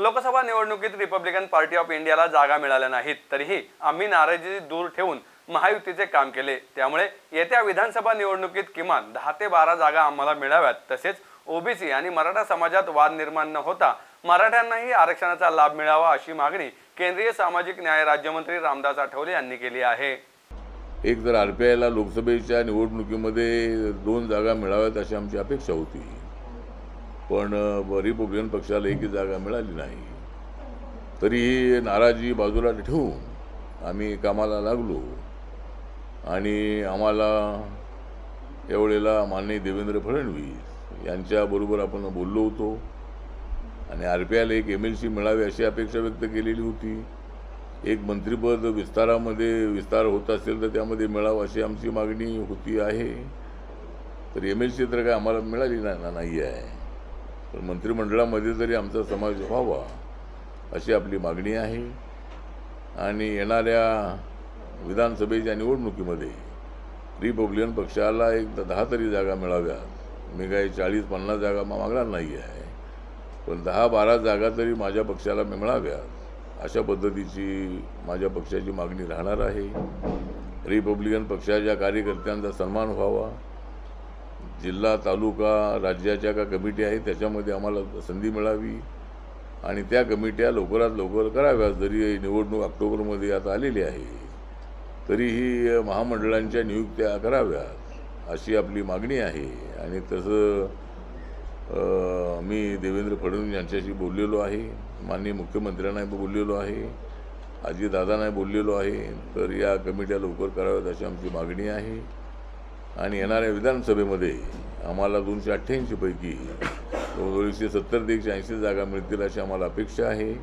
लोकसभा निवडणुकीत Republican party of इंडियाला जागा मिळाल्या नाहीत, तरीही आम्ही नाराजी दूर ठेवून महायुतीचे काम केले। त्यामुळे येत्या विधानसभा निवडणुकीत किमान 10 ते 12 जागा आम्हाला मिळाव्यात। तसेच ओबीसी आणि मराठा समाजात वाद निर्माण न होता मराठ्यांनाही आरक्षणाचा लाभ मिळावा अशी मागणी केंद्रीय सामाजिक न्याय राज्यमंत्री रामदास आठवले यांनी केली आहे। एक जर आरपीआयला लोकसभेच्या निवडणुकीमध्ये 2 जागा मिळाव्यात अशी आमची अपेक्षा होती, पण रिपब्लिकन पक्षाला एकही जागा मिळाली नाही। तरीही नाराजी बाजूला ठेवून आम्ही कामाला लागलो आणि आम्हाला यावेळेला माननीय देवेंद्र फडणवीस यांच्याबरोबर आपण बोललो होतो आणि आरपीआयला एक एमएलसी मिळावी अशी अपेक्षा व्यक्त केलेली होती। एक मंत्रिपद विस्तार होत असेल तर त्यामध्ये मिळावं अशी आमची मागणी होती आहे। तर एमएलसी तर काय आम्हाला मिळाली नाही आहे, पण मंत्रिमंडळामध्ये तरी आमचा समावेश व्हावा अशी आपली मागणी आहे। आणि येणाऱ्या विधानसभेच्या निवडणुकीमध्ये रिपब्लिकन पक्षाला एक 10 तरी जागा मिळाव्यात। मी काही 40-50 जागा मागणार नाही आहे, पण 10-12 जागा तरी माझ्या पक्षाला मिळाव्यात अशा पद्धतीची माझ्या पक्षाची मागणी राहणार आहे। रिपब्लिकन पक्षाच्या कार्यकर्त्यांचा सन्मान व्हावा। जिल्हा तालुका राज्याच्या का कमिटी आहे त्याच्यामध्ये आम्हाला संधी मिळावी आणि त्या कमिट्या लवकरात लवकर कराव्यात। जरी निवडणूक ऑक्टोबरमध्ये आता आलेली आहे तरीही महामंडळांच्या नियुक्त्या कराव्यात अशी आपली मागणी आहे। आणि तसं मी देवेंद्र फडणवीस यांच्याशी बोललेलो आहे, माननीय मुख्यमंत्र्यांना बोललेलो आहे, अजितदादांना बोललेलो आहे। तर या कमिट्या लवकर कराव्यात अशी आमची मागणी आहे। आणि येणाऱ्या विधानसभेमध्ये आम्हाला 288 पैकी 170 ते 180 जागा मिळतील अशी आम्हाला अपेक्षा आहे।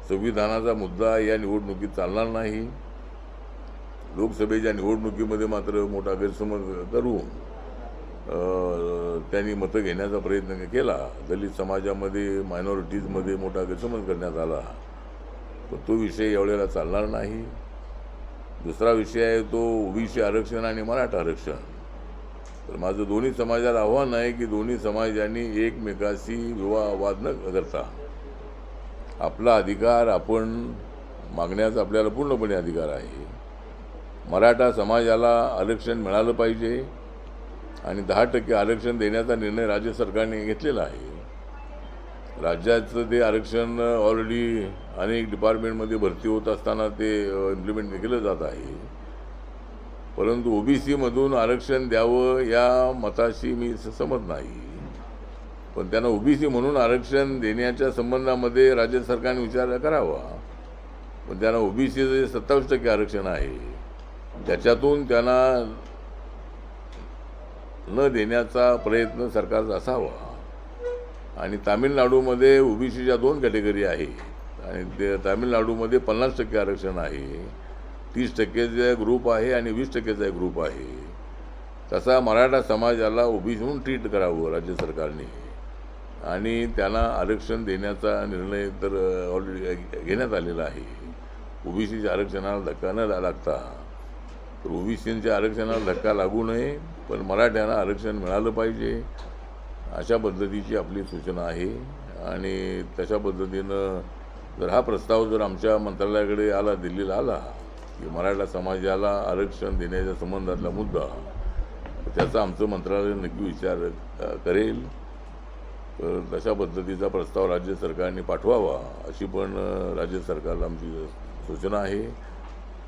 संविधानाचा मुद्दा या निवडणुकीत चालणार नाही। लोकसभेच्या निवडणुकीमध्ये मात्र मोठा गैरसमज करून त्यांनी मतं घेण्याचा प्रयत्न केला। दलित समाजामध्ये मायनॉरिटीजमध्ये मोठा गैरसमज करण्यात आला, पण तो विषय यावेळेला चालणार नाही। दुसरा विषय आहे तो ओबीसी आरक्षण आणि मराठा आरक्षण। तर माझं दोन्ही समाजाला आव्हान आहे की दोन्ही समाजांनी एकमेकाशी वाद न करता आपला अधिकार आपण मागण्याचा आपल्याला पूर्णपणे अधिकार आहे। मराठा समाजाला आरक्षण मिळालं पाहिजे आणि 10% आरक्षण देण्याचा निर्णय राज्य सरकारने घेतलेला आहे। राज्याचं ते आरक्षण ऑलरेडी अनेक डिपार्टमेंटमध्ये भरती होत असताना ते इम्प्लिमेंट केलं जात आहे, परंतु ओबीसीमधून आरक्षण द्यावं या मताशी मी सहमत नाही। पण त्यांना ओबीसी म्हणून आरक्षण देण्याच्या संबंधामध्ये राज्य सरकारने विचार करावा। पण त्यांना ओबीसीचं जे 27% आरक्षण आहे त्याच्यातून त्यांना न देण्याचा प्रयत्न सरकारचा असावा। आणि तामिळनाडूमध्ये ओबीसीच्या 2 कॅटेगरी आहे आणि ते तामिळनाडूमध्ये 50% आरक्षण आहे, 30%चा ग्रुप आहे आणि 20%चा ग्रुप आहे। तसा मराठा समाजाला ओबीसी म्हणून ट्रीट करावं राज्य सरकारने आणि त्यांना आरक्षण देण्याचा निर्णय तर ऑलरेडी घेण्यात आलेला आहे। ओबीसीच्या आरक्षणाला धक्का न लागता तर ओबीसीच्या आरक्षणाला धक्का लागू नये, पण मराठ्यांना आरक्षण मिळालं पाहिजे अशा पद्धतीची आपली सूचना आहे। आणि तशा पद्धतीनं जर हा प्रस्ताव जर आमच्या मंत्रालयाकडे आला, दिल्लीला आला की मराठा समाजाला आरक्षण देण्याच्या संबंधातला मुद्दा, त्याचा आमचं मंत्रालय नक्की विचार करेल। तर तशा पद्धतीचा प्रस्ताव राज्य सरकारने पाठवावा अशी पण राज्य सरकारला आमची सूचना आहे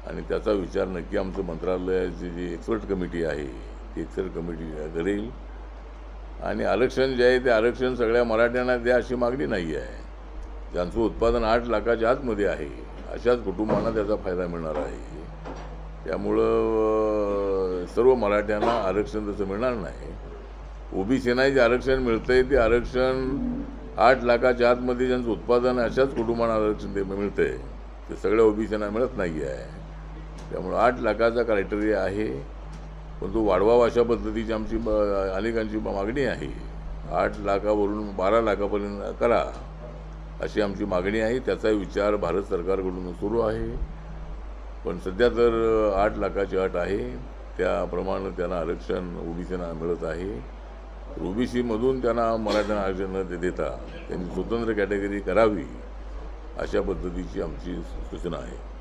आणि त्याचा विचार नक्की आमचं मंत्रालयाची जी एक्सपर्ट कमिटी आहे ती एक्सपर्ट कमिटी करेल। आणि आरक्षण जे आहे ते आरक्षण सगळ्या मराठ्यांना द्या अशी मागणी नाही आहे। ज्यांचं उत्पादन 8 लाखाच्या आतमध्ये आहे अशाच कुटुंबांना त्याचा फायदा मिळणार आहे। त्यामुळं सर्व मराठ्यांना आरक्षण तसं मिळणार नाही। ओबीसीना जे आरक्षण मिळतंय ते आरक्षण 8 लाखाच्या आतमध्ये ज्यांचं उत्पादन अशाच कुटुंबांना आरक्षण मिळतंय, ते सगळ्या ओबीसीना मिळत नाही आहे। त्यामुळे 8 लाखाचा क्रायटेरिया आहे, पण तो वाढवावा अशा पद्धतीची आमची अनेकांची मागणी आहे। 8 लाखावरून 12 लाखापर्यंत करा अशी आमची मागणी आहे। त्याचा विचार भारत सरकारकडून सुरू आहे, पण सध्या तर 8 लाखाची अट आहे, त्याप्रमाणे त्यांना आरक्षण ओबीसीना मिळत आहे। ओबीसीमधून त्यांना मराठ्यांना आरक्षण न देता त्यांनी स्वतंत्र कॅटेगरी करावी अशा पद्धतीची आमची सूचना आहे.